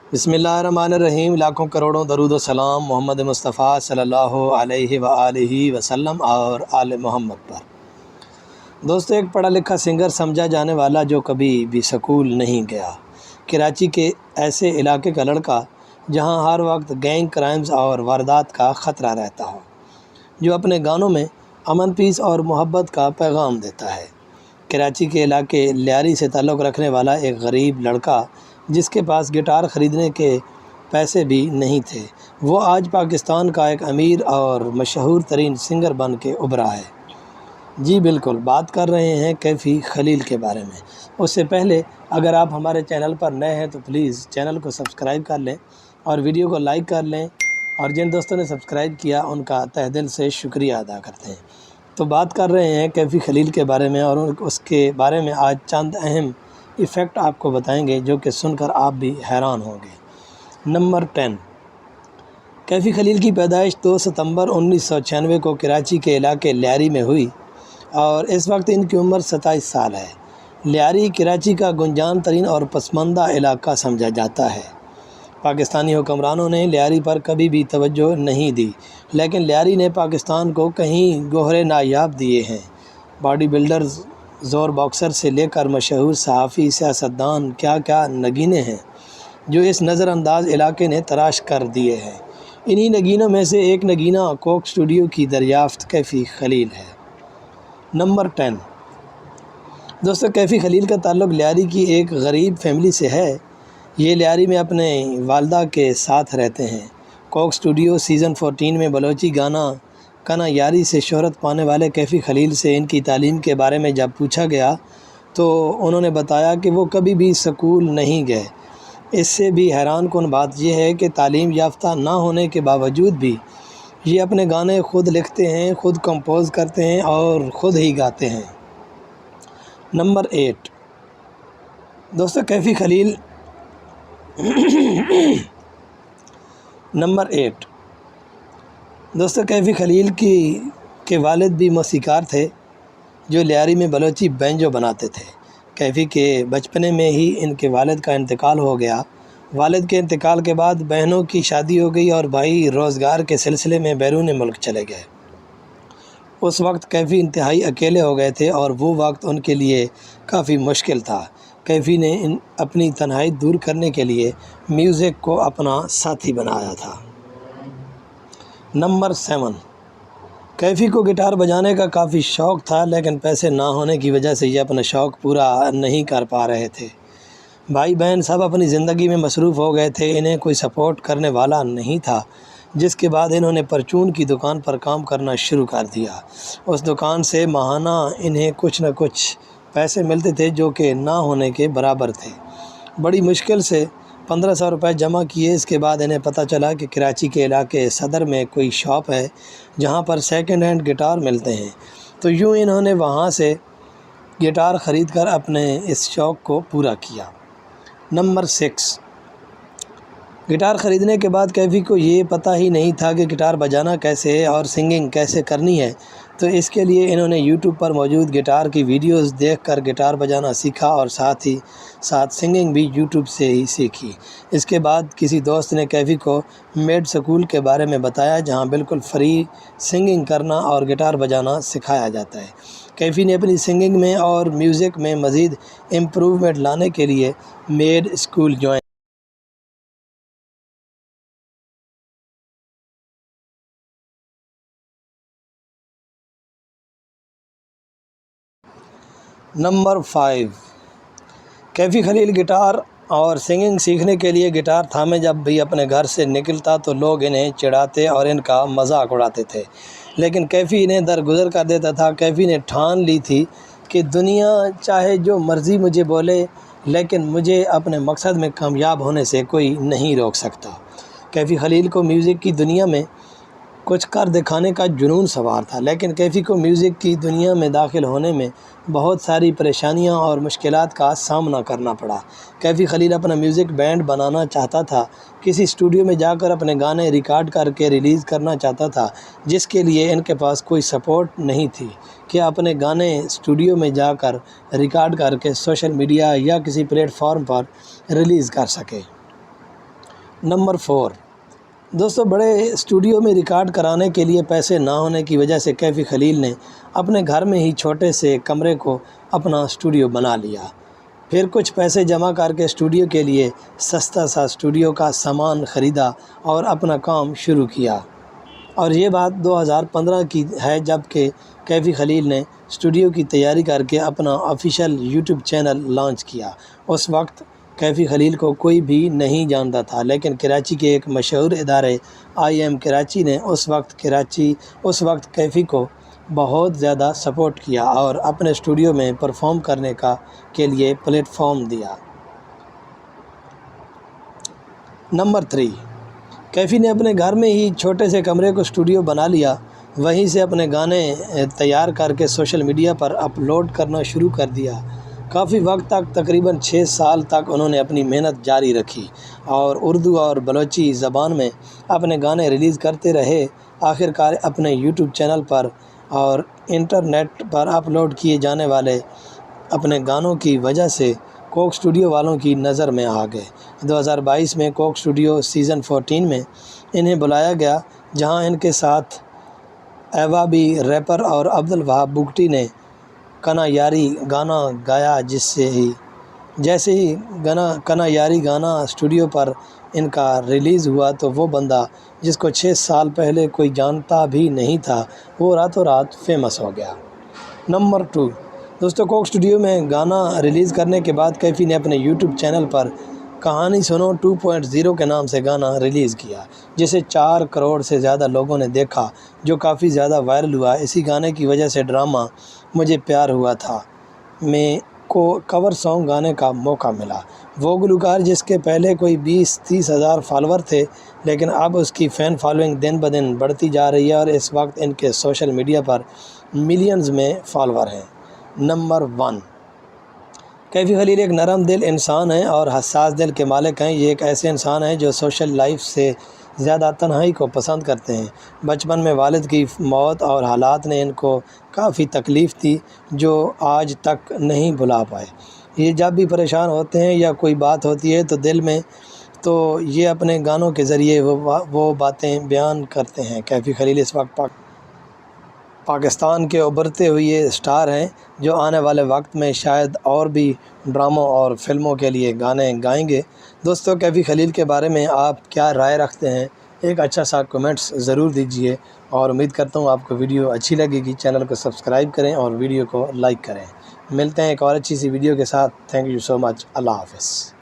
बिस्मिल्लाहिर्रहमानिर्रहीम। लाखों करोड़ों दरूद व सलाम मोहम्मद मुस्तफ़ा सल्लल्लाहु अलैहि व आलिहि वसल्लम और आले मोहम्मद पर। दोस्तों, एक पढ़ा लिखा सिंगर समझा जाने वाला जो कभी भी स्कूल नहीं गया, कराची के ऐसे इलाके का लड़का जहां हर वक्त गैंग क्राइम्स और वारदात का ख़तरा रहता हो, जो अपने गानों में अमन पीस और मोहब्बत का पैगाम देता है। कराची के इलाके लियारी से ताल्लुक़ रखने वाला एक गरीब लड़का जिसके पास गिटार ख़रीदने के पैसे भी नहीं थे, वो आज पाकिस्तान का एक अमीर और मशहूर तरीन सिंगर बन के उभरा है। जी बिल्कुल, बात कर रहे हैं कैफ़ी खलील के बारे में। उससे पहले अगर आप हमारे चैनल पर नए हैं तो प्लीज़ चैनल को सब्सक्राइब कर लें और वीडियो को लाइक कर लें, और जिन दोस्तों ने सब्सक्राइब किया उनका तहे दिल से शुक्रिया अदा करते हैं। तो बात कर रहे हैं कैफ़ी खलील के बारे में, और उसके बारे में आज चंद अहम इफ़ेक्ट आपको बताएंगे जो कि सुनकर आप भी हैरान होंगे। नंबर 10, कैफ़ी खलील की पैदाइश 2 सितंबर 1996 को कराची के इलाके लियारी में हुई और इस वक्त इनकी उम्र 27 साल है। लियारी कराची का गुंजान तरीन और पसमानदा इलाका समझा जाता है। पाकिस्तानी हुक्मरानों ने लियारी पर कभी भी तवज्जो नहीं दी, लेकिन लियारी ने पाकिस्तान को कहीं गोहरे नायाब दिए हैं। बॉडी बिल्डर्स, ज़ोर बॉक्सर से लेकर मशहूर सहाफ़ी, सियासतदान, क्या क्या नगीने हैं जो इस नज़रअंदाज इलाके ने तराश कर दिए हैं। इन्हीं नगीनों में से एक नगीना कोक स्टूडियो की दरियाफ़्त कैफ़ी खलील है। नंबर 10, दोस्तों, कैफ़ी खलील का ताल्लुक़ लियारी की एक गरीब फैमिली से है। ये लियारी में अपने वालदा के साथ रहते हैं। कोक स्टूडियो सीज़न 14 में बलोची गाना कना यारी से शोहरत पाने वाले कैफ़ी खलील से इनकी तालीम के बारे में जब पूछा गया तो उन्होंने बताया कि वो कभी भी स्कूल नहीं गए। इससे भी हैरान कुन बात यह है कि तालीम याफ्ता ना होने के बावजूद भी ये अपने गाने खुद लिखते हैं, खुद कंपोज़ करते हैं और ख़ुद ही गाते हैं। नंबर 8, दोस्तों, कैफ़ी खलील नंबर 8, दोस्तों, कैफ़ी खलील के वालिद भी मौसीकार थे जो लियारी में बलोची बैंजो बनाते थे। कैफ़ी के बचपने में ही इनके वालिद का इंतकाल हो गया। वालिद के इंतकाल के बाद बहनों की शादी हो गई और भाई रोज़गार के सिलसिले में बैरून मुल्क चले गए। उस वक्त कैफ़ी इंतहाई अकेले हो गए थे और वो वक्त उनके लिए काफ़ी मुश्किल था। कैफ़ी ने अपनी तन्हाई दूर करने के लिए म्यूज़िक को अपना साथी बनाया था। नंबर 7, कैफ़ी को गिटार बजाने का काफ़ी शौक़ था, लेकिन पैसे ना होने की वजह से ये अपना शौक़ पूरा नहीं कर पा रहे थे। भाई बहन सब अपनी ज़िंदगी में मसरूफ़ हो गए थे, इन्हें कोई सपोर्ट करने वाला नहीं था, जिसके बाद इन्होंने परचून की दुकान पर काम करना शुरू कर दिया। उस दुकान से माहाना इन्हें कुछ न कुछ पैसे मिलते थे जो कि ना होने के बराबर थे। बड़ी मुश्किल से 1500 रुपये जमा किए। इसके बाद इन्हें पता चला कि कराची के इलाके सदर में कोई शॉप है जहां पर सेकंड हैंड गिटार मिलते हैं, तो यूं इन्होंने वहां से गिटार ख़रीद कर अपने इस शौक़ को पूरा किया। नंबर 6, गिटार ख़रीदने के बाद कैफ़ी को ये पता ही नहीं था कि गिटार बजाना कैसे है और सिंगिंग कैसे करनी है, तो इसके लिए इन्होंने यूट्यूब पर मौजूद गिटार की वीडियोस देखकर गिटार बजाना सीखा और साथ ही साथ सिंगिंग भी यूट्यूब से ही सीखी। इसके बाद किसी दोस्त ने कैफ़ी को मेड स्कूल के बारे में बताया जहां बिल्कुल फ्री सिंगिंग करना और गिटार बजाना सिखाया जाता है। कैफ़ी ने अपनी सिंगिंग में और म्यूज़िक में मज़ीद इम्प्रूवमेंट लाने के लिए मेड school join. Number 5, Kaifi Khalil guitar और सिंगिंग सीखने के लिए गिटार थामे जब भी अपने घर से निकलता तो लोग इन्हें चिढ़ाते और इनका मजाक उड़ाते थे, लेकिन कैफ़ी इन्हें दरगुजर कर देता था। कैफ़ी ने ठान ली थी कि दुनिया चाहे जो मर्ज़ी मुझे बोले, लेकिन मुझे अपने मकसद में कामयाब होने से कोई नहीं रोक सकता। कैफ़ी खलील को म्यूज़िक की दुनिया में कुछ कर दिखाने का जुनून सवार था, लेकिन कैफ़ी को म्यूज़िक की दुनिया में दाखिल होने में बहुत सारी परेशानियां और मुश्किलात का सामना करना पड़ा। कैफ़ी खलील अपना म्यूज़िक बैंड बनाना चाहता था, किसी स्टूडियो में जाकर अपने गाने रिकॉर्ड करके रिलीज़ करना चाहता था, जिसके लिए इनके पास कोई सपोर्ट नहीं थी कि अपने गाने स्टूडियो में जाकर रिकॉर्ड करके सोशल मीडिया या किसी प्लेटफॉर्म पर रिलीज़ कर सके। नंबर 4 दोस्तों, बड़े स्टूडियो में रिकॉर्ड कराने के लिए पैसे ना होने की वजह से कैफ़ी खलील ने अपने घर में ही छोटे से कमरे को अपना स्टूडियो बना लिया। फिर कुछ पैसे जमा करके स्टूडियो के लिए सस्ता सा स्टूडियो का सामान ख़रीदा और अपना काम शुरू किया। और ये बात 2015 की है, जबकि कैफ़ी खलील ने स्टूडियो की तैयारी करके अपना ऑफिशियल यूट्यूब चैनल लॉन्च किया। उस वक्त कैफ़ी खलील को कोई भी नहीं जानता था, लेकिन कराची के एक मशहूर इदारे IM कराची ने उस वक्त कैफ़ी को बहुत ज़्यादा सपोर्ट किया और अपने स्टूडियो में परफॉर्म करने के लिए प्लेटफॉर्म दिया। नंबर 3 कैफ़ी ने अपने घर में ही छोटे से कमरे को स्टूडियो बना लिया। वहीं से अपने गाने तैयार करके सोशल मीडिया पर अपलोड करना शुरू कर दिया। काफ़ी वक्त तक, तकरीबन 6 साल तक उन्होंने अपनी मेहनत जारी रखी और उर्दू और बलोची ज़बान में अपने गाने रिलीज़ करते रहे। आखिरकार अपने यूट्यूब चैनल पर और इंटरनेट पर अपलोड किए जाने वाले अपने गानों की वजह से कोक स्टूडियो वालों की नज़र में आ गए। 2022 में कोक स्टूडियो सीज़न 14 में इन्हें बुलाया गया, जहां इनके साथ एवा बी रैपर और अब्दुल वहाब बुगटी ने कना यारी गाना गाया। जैसे ही कना यारी गाना स्टूडियो पर इनका रिलीज़ हुआ तो वो बंदा जिसको 6 साल पहले कोई जानता भी नहीं था, वो रातों रात फेमस हो गया। नंबर 2 दोस्तों, कोक स्टूडियो में गाना रिलीज़ करने के बाद कैफ़ी ने अपने यूट्यूब चैनल पर कहानी सुनो 2.0 के नाम से गाना रिलीज़ किया, जिसे 4 करोड़ से ज़्यादा लोगों ने देखा, जो काफ़ी ज़्यादा वायरल हुआ। इसी गाने की वजह से ड्रामा मुझे प्यार हुआ था में को कवर सॉन्ग गाने का मौका मिला। वो गुलकार जिसके पहले कोई 20-30 हज़ार फॉलोवर थे, लेकिन अब उसकी फ़ैन फॉलोइंग दिन ब दिन बढ़ती जा रही है और इस वक्त इनके सोशल मीडिया पर मिलियंस में फॉलोवर हैं। नंबर 1 कैफ़ी खलील एक नरम दिल इंसान है और हसास दिल के मालिक हैं। ये एक ऐसे इंसान हैं जो सोशल लाइफ से ज़्यादा तन्हाई को पसंद करते हैं। बचपन में वालिद की मौत और हालात ने इनको काफ़ी तकलीफ़ दी, जो आज तक नहीं भुला पाए। ये जब भी परेशान होते हैं या कोई बात होती है तो दिल में, तो ये अपने गानों के ज़रिए वो बातें बयान करते हैं। कैफ़ी खलील इस वक्त पाकिस्तान के उभरते हुए स्टार हैं, जो आने वाले वक्त में शायद और भी ड्रामों और फिल्मों के लिए गाने गाएंगे। दोस्तों, कैफ़ी खलील के बारे में आप क्या राय रखते हैं? एक अच्छा सा कमेंट्स ज़रूर दीजिए और उम्मीद करता हूँ आपको वीडियो अच्छी लगेगी। चैनल को सब्सक्राइब करें और वीडियो को लाइक करें। मिलते हैं एक और अच्छी सी वीडियो के साथ। Thank you so much. अल्लाह हाफ़िज़।